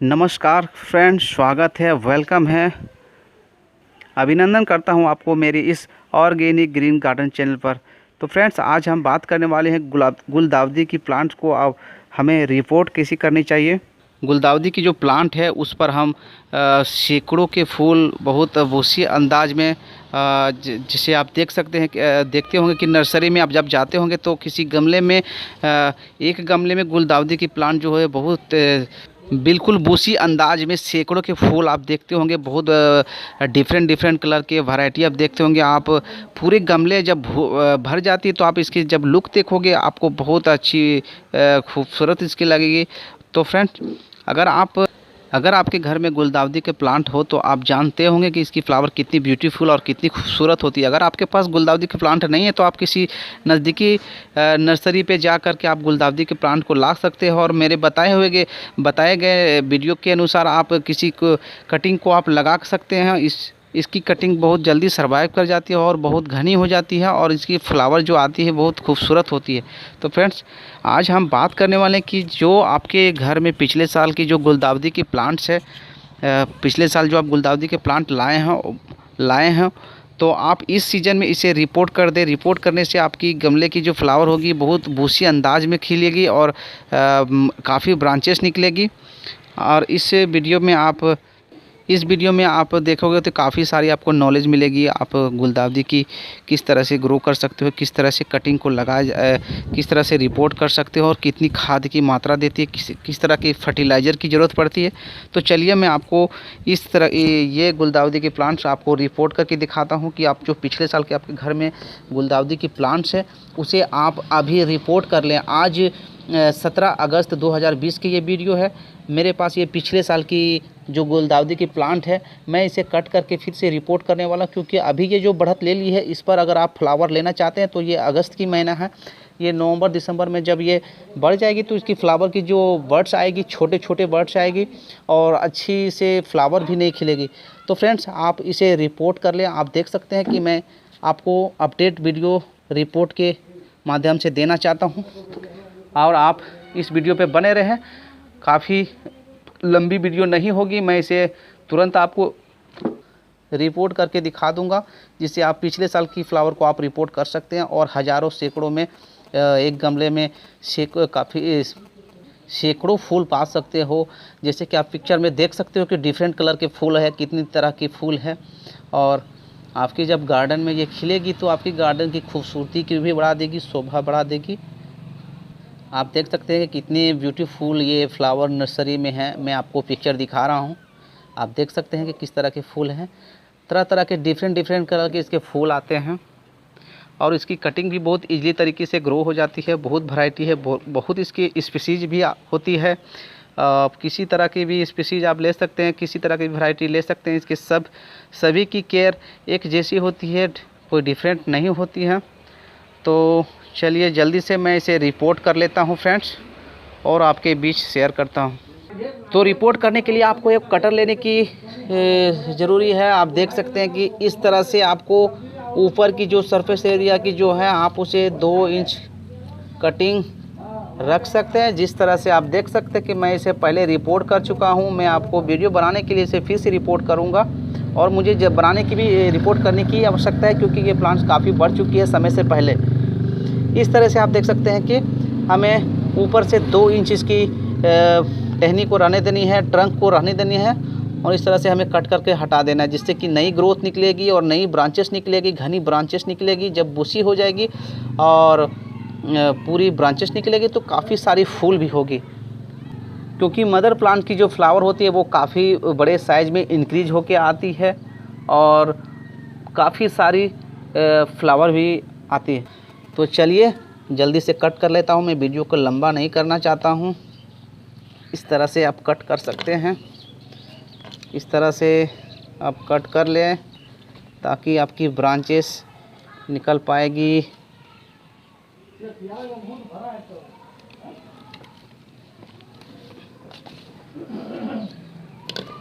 नमस्कार फ्रेंड्स, स्वागत है, वेलकम है। अभिनंदन करता हूं आपको मेरी इस ऑर्गेनिक ग्रीन गार्डन चैनल पर। तो फ्रेंड्स, आज हम बात करने वाले हैं गुलदाउदी की प्लांट को अब हमें रिपोर्ट कैसी करनी चाहिए। गुलदाउदी की जो प्लांट है उस पर हम सैकड़ों के फूल बहुत वसी अंदाज में जिसे आप देख सकते हैं देखते होंगे कि नर्सरी में आप जब जाते होंगे तो किसी गमले में एक गमले में गुलदाउदी की प्लांट जो है बहुत बिल्कुल बूसी अंदाज में सैकड़ों के फूल आप देखते होंगे। बहुत डिफरेंट डिफरेंट कलर के वैरायटी आप देखते होंगे। आप पूरे गमले जब भर जाती है तो आप इसकी जब लुक देखोगे आपको बहुत अच्छी खूबसूरत इसकी लगेगी। तो फ्रेंड्स, अगर आपके घर में गुलदाउदी के प्लांट हो तो आप जानते होंगे कि इसकी फ्लावर कितनी ब्यूटीफुल और कितनी खूबसूरत होती है। अगर आपके पास गुलदाउदी के प्लांट नहीं है तो आप किसी नज़दीकी नर्सरी पे जा कर के आप गुलदाउदी के प्लांट को ला सकते हो और मेरे बताए गए वीडियो के अनुसार आप किसी को कटिंग को आप लगा सकते हैं। इसकी कटिंग बहुत जल्दी सर्वाइव कर जाती है और बहुत घनी हो जाती है और इसकी फ्लावर जो आती है बहुत खूबसूरत होती है। तो फ्रेंड्स, आज हम बात करने वाले हैं कि जो आपके घर में पिछले साल की जो गुलदाउदी की प्लांट्स है, पिछले साल जो आप गुलदाउदी के प्लांट लाए हैं तो आप इस सीज़न में इसे रिपोर्ट कर दें। रिपोर्ट करने से आपकी गमले की जो फ्लावर होगी बहुत बूसी अंदाज में खिलेगी और काफ़ी ब्रांचेस निकलेगी। और इस वीडियो में आप देखोगे तो काफ़ी सारी आपको नॉलेज मिलेगी। आप गुलदाउदी की किस तरह से ग्रो कर सकते हो, किस तरह से कटिंग को किस तरह से रिपोर्ट कर सकते हो और कितनी खाद की मात्रा देती है, किस तरह की फर्टिलाइज़र की ज़रूरत पड़ती है। तो चलिए मैं आपको इस तरह ये गुलदाउदी के प्लांट्स आपको रिपोर्ट करके दिखाता हूँ कि आप जो पिछले साल के आपके घर में गुलदाउदी की प्लांट्स है उसे आप अभी रिपोर्ट कर लें। आज 17 अगस्त 2020 की ये वीडियो है। मेरे पास ये पिछले साल की जो गुलदाउदी की प्लांट है, मैं इसे कट करके फिर से रिपोर्ट करने वाला, क्योंकि अभी ये जो बढ़त ले ली है इस पर अगर आप फ्लावर लेना चाहते हैं तो ये अगस्त की महीना है। ये नवंबर दिसंबर में जब ये बढ़ जाएगी तो इसकी फ्लावर की जो बर्ड्स आएगी, छोटे छोटे बर्ड्स आएगी और अच्छी से फ्लावर भी नहीं खिलेगी। तो फ्रेंड्स, आप इसे रिपोर्ट कर लें। आप देख सकते हैं कि मैं आपको अपडेट वीडियो रिपोर्ट के माध्यम से देना चाहता हूँ और आप इस वीडियो पे बने रहें। काफ़ी लंबी वीडियो नहीं होगी, मैं इसे तुरंत आपको रिपोर्ट करके दिखा दूंगा जिससे आप पिछले साल की फ्लावर को आप रिपोर्ट कर सकते हैं और हज़ारों सैकड़ों में एक गमले में काफ़ी सैकड़ों फूल पा सकते हो। जैसे कि आप पिक्चर में देख सकते हो कि डिफरेंट कलर के फूल है, कितनी तरह के फूल है और आपकी जब गार्डन में ये खिलेगी तो आपकी गार्डन की खूबसूरती की भी बढ़ा देगी, शोभा बढ़ा देगी। आप देख सकते हैं कि कितनी ब्यूटीफुल ये फ्लावर नर्सरी में है। मैं आपको पिक्चर दिखा रहा हूँ, आप देख सकते हैं कि किस तरह के फूल हैं। तरह तरह के डिफरेंट कलर के इसके फूल आते हैं और इसकी कटिंग भी बहुत इजीली तरीके से ग्रो हो जाती है। बहुत वैरायटी है, बहुत इसकी स्पीसीज भी होती है। किसी तरह की भी स्पीसीज आप ले सकते हैं, किसी तरह की वैरायटी ले सकते हैं। इसके सभी की केयर एक जैसी होती है, कोई डिफरेंट नहीं होती है। तो चलिए जल्दी से मैं इसे रिपोर्ट कर लेता हूं फ्रेंड्स और आपके बीच शेयर करता हूं। तो रिपोर्ट करने के लिए आपको एक कटर लेने की ज़रूरी है। आप देख सकते हैं कि इस तरह से आपको ऊपर की जो सरफेस एरिया की जो है आप उसे 2 इंच कटिंग रख सकते हैं। जिस तरह से आप देख सकते हैं कि मैं इसे पहले रिपोर्ट कर चुका हूं। मैं आपको वीडियो बनाने के लिए इसे फिर से रिपोर्ट करूंगा और मुझे जब बनाने की भी रिपोर्ट करने की आवश्यकता है क्योंकि ये प्लांट्स काफ़ी बढ़ चुकी है समय से पहले। इस तरह से आप देख सकते हैं कि हमें ऊपर से 2 इंच इसकी टहनी को रहने देनी है, ट्रंक को रहने देनी है और इस तरह से हमें कट करके हटा देना है, जिससे कि नई ग्रोथ निकलेगी और नई ब्रांचेस निकलेगी, घनी ब्रांचेस निकलेगी। जब बुशी हो जाएगी और पूरी ब्रांचेस निकलेगी तो काफ़ी सारी फूल भी होगी, क्योंकि मदर प्लांट की जो फ्लावर होती है वो काफ़ी बड़े साइज़ में इंक्रीज होके आती है और काफ़ी सारी फ्लावर भी आती है। तो चलिए जल्दी से कट कर लेता हूँ। मैं वीडियो को लंबा नहीं करना चाहता हूँ। इस तरह से आप कट कर सकते हैं, इस तरह से आप कट कर लें ताकि आपकी ब्रांचेस निकल पाएगी।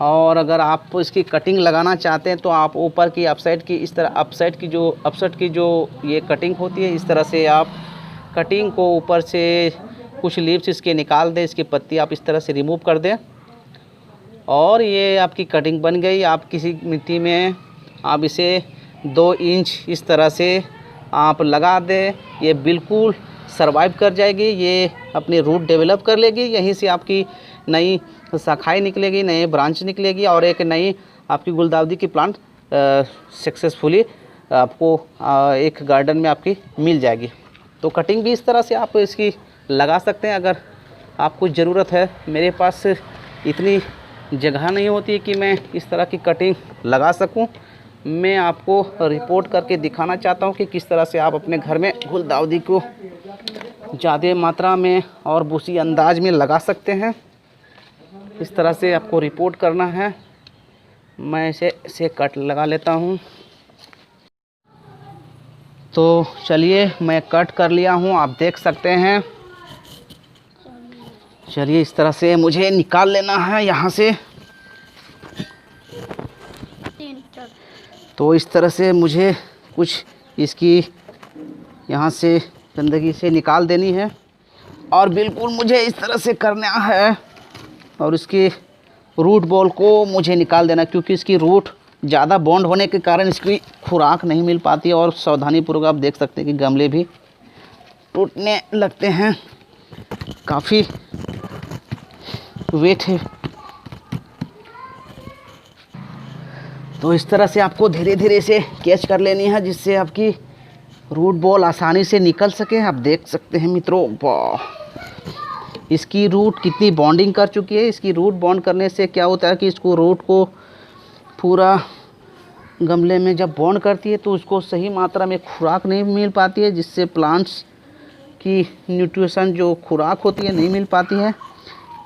और अगर आप इसकी कटिंग लगाना चाहते हैं तो आप ऊपर की अपसाइड की इस तरह अपसाइड की जो ये कटिंग होती है, इस तरह से आप कटिंग को ऊपर से कुछ लीव्स इसके निकाल दें, इसकी पत्ती आप इस तरह से रिमूव कर दें और ये आपकी कटिंग बन गई। आप किसी मिट्टी में आप इसे 2 इंच इस तरह से आप लगा दें, ये बिल्कुल सरवाइव कर जाएगी। ये अपनी रूट डेवलप कर लेगी, यहीं से आपकी नई शाखाएँ निकलेगी, नए ब्रांच निकलेगी और एक नई आपकी गुलदाउदी की प्लांट सक्सेसफुली आपको एक गार्डन में आपकी मिल जाएगी। तो कटिंग भी इस तरह से आप इसकी लगा सकते हैं अगर आपको ज़रूरत है। मेरे पास इतनी जगह नहीं होती कि मैं इस तरह की कटिंग लगा सकूं। मैं आपको रिपोर्ट करके दिखाना चाहता हूं कि किस तरह से आप अपने घर में गुलदाउदी को ज़्यादा मात्रा में और बूसी अंदाज में लगा सकते हैं। इस तरह से आपको रिपोर्ट करना है। मैं इसे कट लगा लेता हूं। तो चलिए मैं कट कर लिया हूं, आप देख सकते हैं। चलिए इस तरह से मुझे निकाल लेना है यहाँ से। तो इस तरह से मुझे कुछ इसकी यहाँ से गंदगी से निकाल देनी है और बिल्कुल मुझे इस तरह से करना है और इसकी रूट बॉल को मुझे निकाल देना, क्योंकि इसकी रूट ज़्यादा बॉन्ड होने के कारण इसकी खुराक नहीं मिल पाती है और सावधानीपूर्वक आप देख सकते हैं कि गमले भी टूटने लगते हैं। काफ़ी वेट है। तो इस तरह से आपको धीरे धीरे से कैच कर लेनी है जिससे आपकी रूट बॉल आसानी से निकल सके। आप देख सकते हैं मित्रों, वाह, इसकी रूट कितनी बॉन्डिंग कर चुकी है। इसकी रूट बॉन्ड करने से क्या होता है कि इसको रूट को पूरा गमले में जब बॉन्ड करती है तो उसको सही मात्रा में खुराक नहीं मिल पाती है, जिससे प्लांट्स की न्यूट्रिशन जो खुराक होती है नहीं मिल पाती है।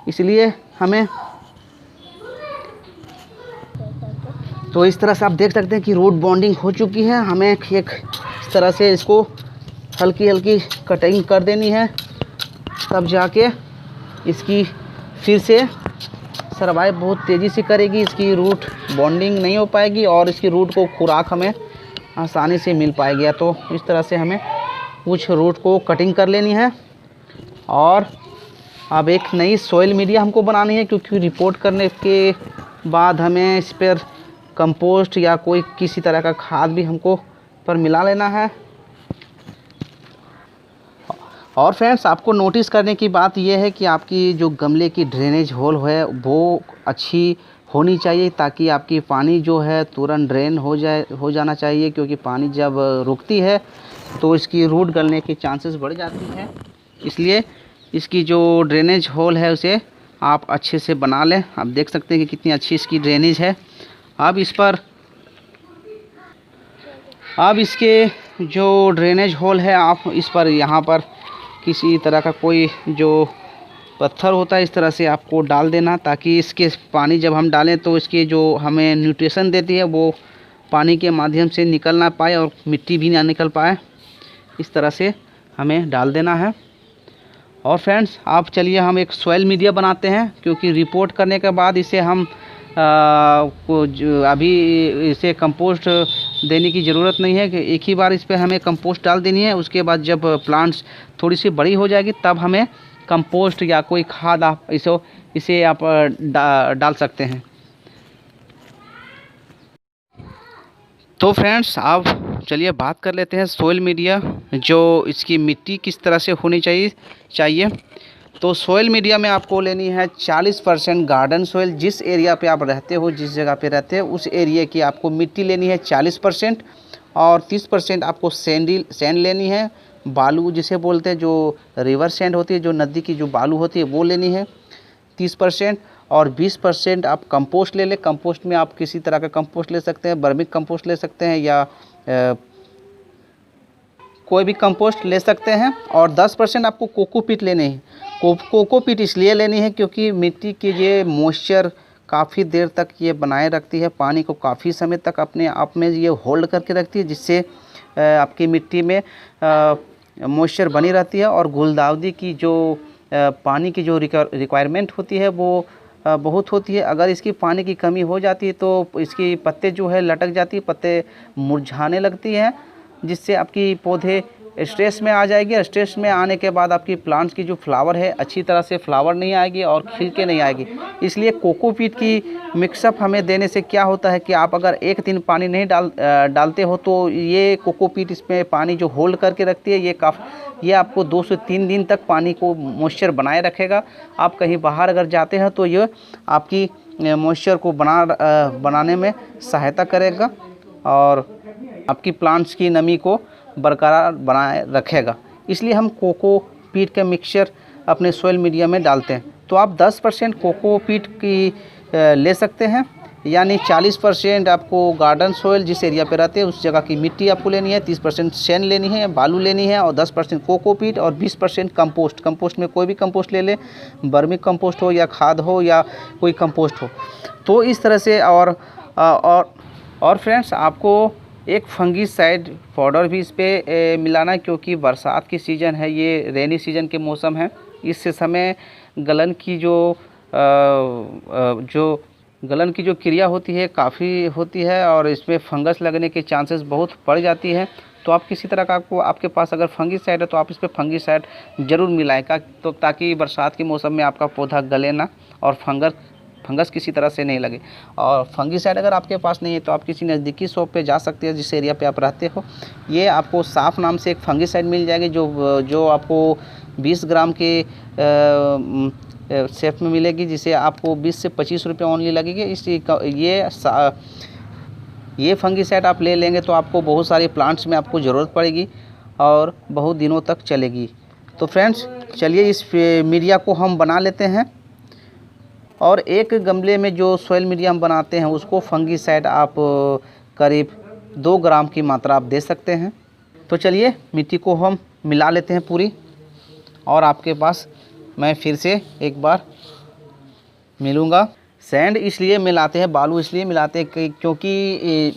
इसलिए हमें तो इस तरह से आप देख सकते हैं कि रूट बॉन्डिंग हो चुकी है। हमें एक इस तरह से इसको हल्की हल्की कटिंग कर देनी है, तब जाके इसकी फिर से सर्वाइव बहुत तेज़ी से करेगी। इसकी रूट बॉन्डिंग नहीं हो पाएगी और इसकी रूट को खुराक हमें आसानी से मिल पाएगी। तो इस तरह से हमें कुछ रूट को कटिंग कर लेनी है और अब एक नई सॉइल मीडिया हमको बनानी है, क्योंकि रिपोर्ट करने के बाद हमें इस पर कंपोस्ट या कोई किसी तरह का खाद भी हमको पर मिला लेना है। और फ्रेंड्स, आपको नोटिस करने की बात यह है कि आपकी जो गमले की ड्रेनेज होल है वो अच्छी होनी चाहिए, ताकि आपकी पानी जो है तुरंत ड्रेन हो जाना चाहिए, क्योंकि पानी जब रुकती है तो इसकी रूट गलने के चांसेस बढ़ जाती हैं। इसलिए इसकी जो ड्रेनेज होल है उसे आप अच्छे से बना लें। आप देख सकते हैं कि कितनी अच्छी इसकी ड्रेनेज है। अब इसके जो ड्रेनेज होल है आप इस पर यहाँ पर किसी तरह का कोई जो पत्थर होता है इस तरह से आपको डाल देना, ताकि इसके पानी जब हम डालें तो इसके जो हमें न्यूट्रिशन देती है वो पानी के माध्यम से निकल ना पाए और मिट्टी भी ना निकल पाए। इस तरह से हमें डाल देना है। और फ्रेंड्स, आप चलिए हम एक सॉइल मीडिया बनाते हैं, क्योंकि रिपोर्ट करने के बाद इसे हम अभी इसे कंपोस्ट देने की ज़रूरत नहीं है कि एक ही बार इस पर हमें कंपोस्ट डाल देनी है। उसके बाद जब प्लांट्स थोड़ी सी बड़ी हो जाएगी तब हमें कंपोस्ट या कोई खाद आप इसे आप डाल सकते हैं। तो फ्रेंड्स, आप चलिए बात कर लेते हैं सॉइल मीडिया, जो इसकी मिट्टी किस तरह से होनी चाहिए। तो सॉइल मीडिया में आपको लेनी है 40% गार्डन सॉइल। जिस एरिया पे आप रहते हो, जिस जगह पे रहते हो, उस एरिया की आपको मिट्टी लेनी है 40% और 30% आपको सैंड लेनी है। बालू जिसे बोलते हैं, जो रिवर सैंड होती है, जो नदी की जो बालू होती है वो लेनी है 30% और 20% आप कंपोस्ट ले लें। कंपोस्ट में आप किसी तरह का कंपोस्ट ले सकते हैं, वर्मी कंपोस्ट ले सकते हैं या कोई भी कंपोस्ट ले सकते हैं। और 10% आपको कोकोपीट लेनी है। कोकोपीट इसलिए लेनी है क्योंकि मिट्टी की ये मॉइस्चर काफ़ी देर तक ये बनाए रखती है, पानी को काफ़ी समय तक अपने आप में ये होल्ड करके रखती है, जिससे आपकी मिट्टी में मॉइस्चर बनी रहती है और गुलदाउदी की जो पानी की जो रिक्वायरमेंट होती है वो बहुत होती है। अगर इसकी पानी की कमी हो जाती है तो इसकी पत्ते जो है लटक जाती है, पत्ते मुरझाने लगती हैं, जिससे आपकी पौधे स्ट्रेस में आ जाएगी। स्ट्रेस में आने के बाद आपकी प्लांट्स की जो फ्लावर है अच्छी तरह से फ्लावर नहीं आएगी और खिल के नहीं आएगी। इसलिए कोकोपीट की मिक्सअप हमें देने से क्या होता है कि आप अगर एक दिन पानी नहीं डालते हो तो ये कोकोपीट इसमें पानी जो होल्ड करके रखती है ये आपको 2 से 3 दिन तक पानी को मॉइस्चर बनाए रखेगा। आप कहीं बाहर अगर जाते हैं तो ये आपकी मॉइस्चर को बनाने में सहायता करेगा और आपकी प्लांट्स की नमी को बरकरार बनाए रखेगा। इसलिए हम कोकोपीट का मिक्सचर अपने सॉइल मीडिया में डालते हैं। तो आप 10% कोकोपीट की ले सकते हैं, यानी 40% आपको गार्डन सॉइल जिस एरिया पे रहते हैं उस जगह की मिट्टी आपको लेनी है, 30% सैंड लेनी है, बालू लेनी है और 10% कोकोपीट और 20% कंपोस्ट। कंपोस्ट में कोई भी कंपोस्ट ले ले, वर्मी कंपोस्ट हो या खाद हो या कोई कंपोस्ट हो। तो इस तरह से और फ्रेंड्स आपको एक फंगीसाइड पाउडर भी इस पे मिलाना है, क्योंकि बरसात की सीज़न है, ये रेनी सीज़न के मौसम है। इस समय गलन की जो क्रिया होती है काफ़ी होती है और इसमें फंगस लगने के चांसेस बहुत बढ़ जाती है। तो आप किसी तरह का आपके पास अगर फंगीसाइड है तो आप इस पर फंगीसाइड ज़रूर मिलाएं तो ताकि बरसात के मौसम में आपका पौधा गले ना और फंगस किसी तरह से नहीं लगे। और फंगीसाइड अगर आपके पास नहीं है तो आप किसी नज़दीकी शॉप पे जा सकते हैं जिस एरिया पे आप रहते हो। ये आपको साफ नाम से एक फंगीसाइड मिल जाएगी जो आपको 20 ग्राम के शेप में मिलेगी, जिसे आपको 20 से 25 रुपये ओनली लगेगी। ये फंगीसाइड आप ले लेंगे तो आपको बहुत सारे प्लांट्स में आपको ज़रूरत पड़ेगी और बहुत दिनों तक चलेगी। तो फ्रेंड्स चलिए इस मीडिया को हम बना लेते हैं और एक गमले में जो सॉइल मीडिया हम बनाते हैं उसको फंगीसाइड आप करीब 2 ग्राम की मात्रा आप दे सकते हैं। तो चलिए मिट्टी को हम मिला लेते हैं पूरी और आपके पास मैं फिर से एक बार मिलूँगा। सैंड इसलिए मिलाते हैं, बालू इसलिए मिलाते हैं क्योंकि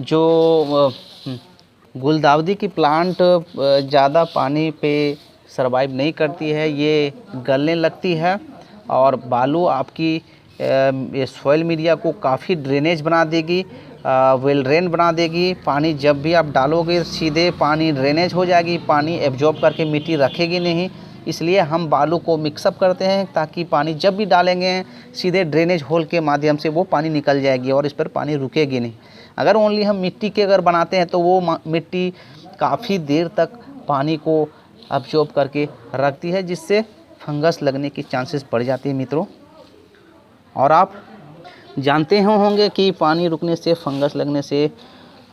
जो गुलदाउदी की प्लांट ज़्यादा पानी पे सरवाइव नहीं करती है, ये गलने लगती है। और बालू आपकी सॉइल मीडिया को काफ़ी ड्रेनेज बना देगी, वेल ड्रेन बना देगी। पानी जब भी आप डालोगे सीधे पानी ड्रेनेज हो जाएगी, पानी एब्जॉर्ब करके मिट्टी रखेगी नहीं। इसलिए हम बालू को मिक्सअप करते हैं ताकि पानी जब भी डालेंगे सीधे ड्रेनेज होल के माध्यम से वो पानी निकल जाएगी और इस पर पानी रुकेगी नहीं। अगर ओनली हम मिट्टी के अगर बनाते हैं तो वो मिट्टी काफ़ी देर तक पानी को एब्जॉर्ब करके रखती है, जिससे फंगस लगने की चांसेस बढ़ जाती है मित्रों। और आप जानते होंगे कि पानी रुकने से, फंगस लगने से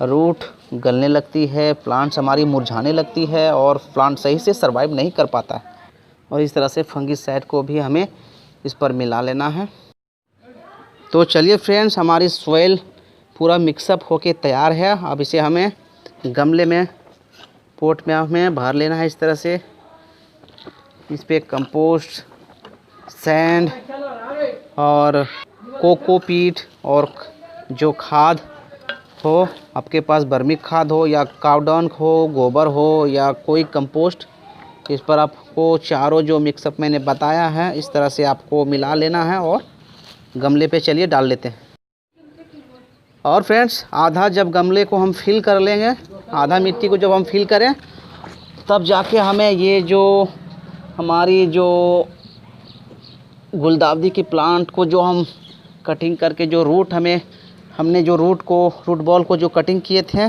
रूट गलने लगती है, प्लांट्स हमारी मुरझाने लगती है और प्लांट सही से सरवाइव नहीं कर पाता है। और इस तरह से फंगीसाइड को भी हमें इस पर मिला लेना है। तो चलिए फ्रेंड्स, हमारी सॉइल पूरा मिक्सअप होके तैयार है। अब इसे हमें गमले में, पोट में हमें भर लेना है। इस तरह से इस पर कंपोस्ट, सैंड और कोकोपीट और जो खाद हो, आपके पास वर्मी खाद हो या कावडंग हो, गोबर हो या कोई कंपोस्ट, इस पर आपको चारों जो मिक्सअप मैंने बताया है इस तरह से आपको मिला लेना है और गमले पे चलिए डाल लेते हैं। और फ्रेंड्स, आधा जब गमले को हम फिल कर लेंगे, आधा मिट्टी को जब हम फिल करें तब जाके हमें ये जो हमारी जो गुलदाउदी की प्लांट को जो हम कटिंग करके जो हमने जो रूट बॉल को जो कटिंग किए थे,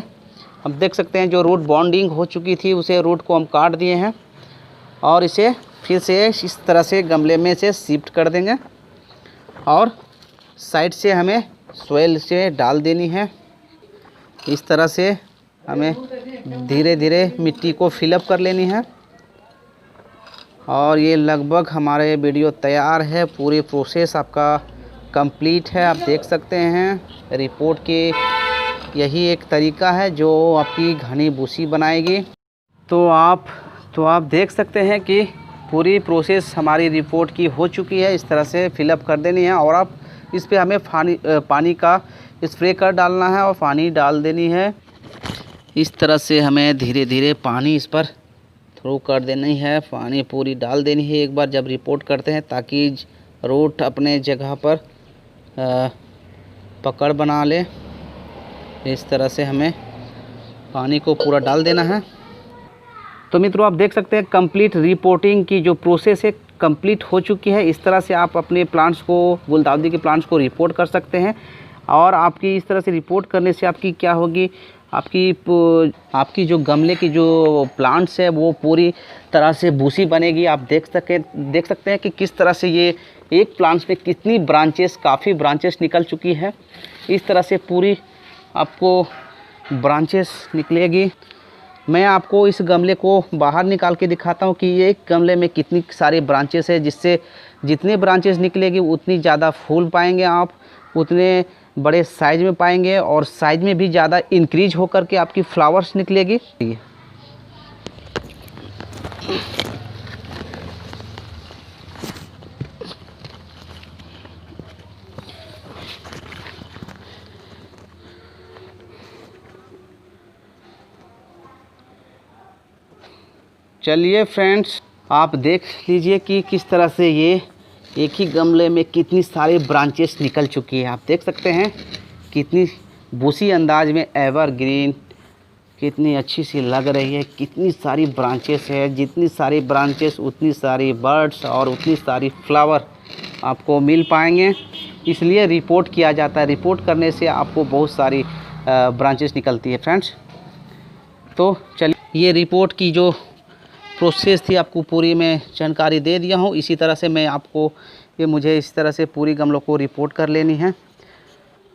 हम देख सकते हैं जो रूट बॉन्डिंग हो चुकी थी उसे रूट को हम काट दिए हैं और इसे फिर से इस तरह से गमले में से शिफ्ट कर देंगे और साइड से हमें सॉइल से डाल देनी है। इस तरह से हमें धीरे धीरे मिट्टी को फिलअप कर लेनी है और ये लगभग हमारे वीडियो तैयार है। पूरी प्रोसेस आपका कंप्लीट है, आप देख सकते हैं। रिपोर्ट के यही एक तरीका है जो आपकी घनी भूसी बनाएगी। तो आप देख सकते हैं कि पूरी प्रोसेस हमारी रिपोर्ट की हो चुकी है। इस तरह से फिलअप कर देनी है और आप इस पे हमें पानी का स्प्रे कर डालना है और पानी डाल देनी है। इस तरह से हमें धीरे धीरे पानी इस पर थ्रो कर देनी है, पानी पूरी डाल देनी है एक बार जब रिपोर्ट करते हैं, ताकि रूट अपने जगह पर पकड़ बना ले। इस तरह से हमें पानी को पूरा डाल देना है तो मित्रों आप देख सकते हैं कंप्लीट रिपोर्टिंग की जो प्रोसेस है कंप्लीट हो चुकी है। इस तरह से आप अपने प्लांट्स को, गुलदाउदी के प्लांट्स को रिपोर्ट कर सकते हैं। और आपकी इस तरह से रिपोर्ट करने से आपकी क्या होगी, आपकी जो गमले की जो प्लांट्स है वो पूरी तरह से बूसी बनेगी। आप देख सकते हैं कि किस तरह से ये एक प्लांट्स में कितनी ब्रांचेस, काफ़ी ब्रांचेस निकल चुकी है। इस तरह से पूरी आपको ब्रांचेस निकलेगी। मैं आपको इस गमले को बाहर निकाल के दिखाता हूँ कि ये एक गमले में कितनी सारी ब्रांचेस है, जिससे जितने ब्रांचेस निकलेगी उतनी ज़्यादा फूल पाएंगे आप, उतने बड़े साइज में पाएंगे और साइज में भी ज़्यादा इंक्रीज होकर के आपकी फ्लावर्स निकलेगी। चलिए फ्रेंड्स, आप देख लीजिए कि किस तरह से ये एक ही गमले में कितनी सारी ब्रांचेस निकल चुकी है। आप देख सकते हैं कितनी बूसी अंदाज में एवरग्रीन कितनी अच्छी सी लग रही है। कितनी सारी ब्रांचेस है, जितनी सारी ब्रांचेस उतनी सारी बर्ड्स और उतनी सारी फ्लावर आपको मिल पाएंगे। इसलिए रिपोर्ट किया जाता है। रिपोर्ट करने से आपको बहुत सारी ब्रांचेस निकलती है फ्रेंड्स। तो चलिए, ये रिपोर्ट की जो प्रोसेस थी आपको पूरी मैं जानकारी दे दिया हूँ। इसी तरह से मैं आपको मुझे इस तरह से पूरी गमलों को रिपोर्ट कर लेनी है।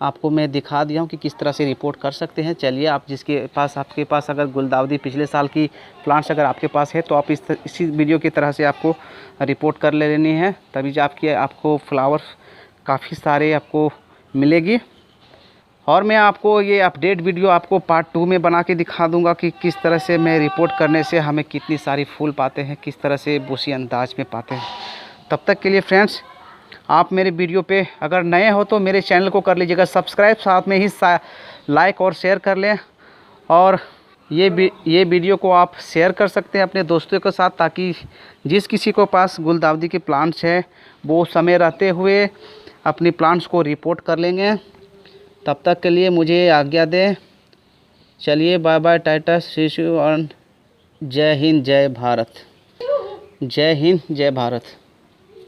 आपको मैं दिखा दिया हूँ कि किस तरह से रिपोर्ट कर सकते हैं। चलिए, आप आपके पास अगर गुलदाउदी पिछले साल की प्लांट्स अगर आपके पास है तो आप इसी वीडियो की तरह से आपको रिपोर्ट कर लेनी है, तभी आपको फ्लावर काफ़ी सारे आपको मिलेगी। और मैं आपको ये अपडेट वीडियो आपको पार्ट 2 में बना के दिखा दूंगा कि किस तरह से मैं रिपोर्ट करने से हमें कितनी सारी फूल पाते हैं, किस तरह से बूसी अंदाज में पाते हैं। तब तक के लिए फ्रेंड्स, आप मेरे वीडियो पे अगर नए हो तो मेरे चैनल को कर लीजिएगा सब्सक्राइब, साथ में ही लाइक और शेयर कर लें। और ये वीडियो को आप शेयर कर सकते हैं अपने दोस्तों के साथ, ताकि जिस किसी को पास गुलदाउदी के प्लांट्स है वो समय रहते हुए अपनी प्लांट्स को रिपोर्ट कर लेंगे। तब तक के लिए मुझे आज्ञा दें। चलिए, bye bye, ta-ta, see you, और जय हिंद, जय भारत। जय हिंद, जय भारत।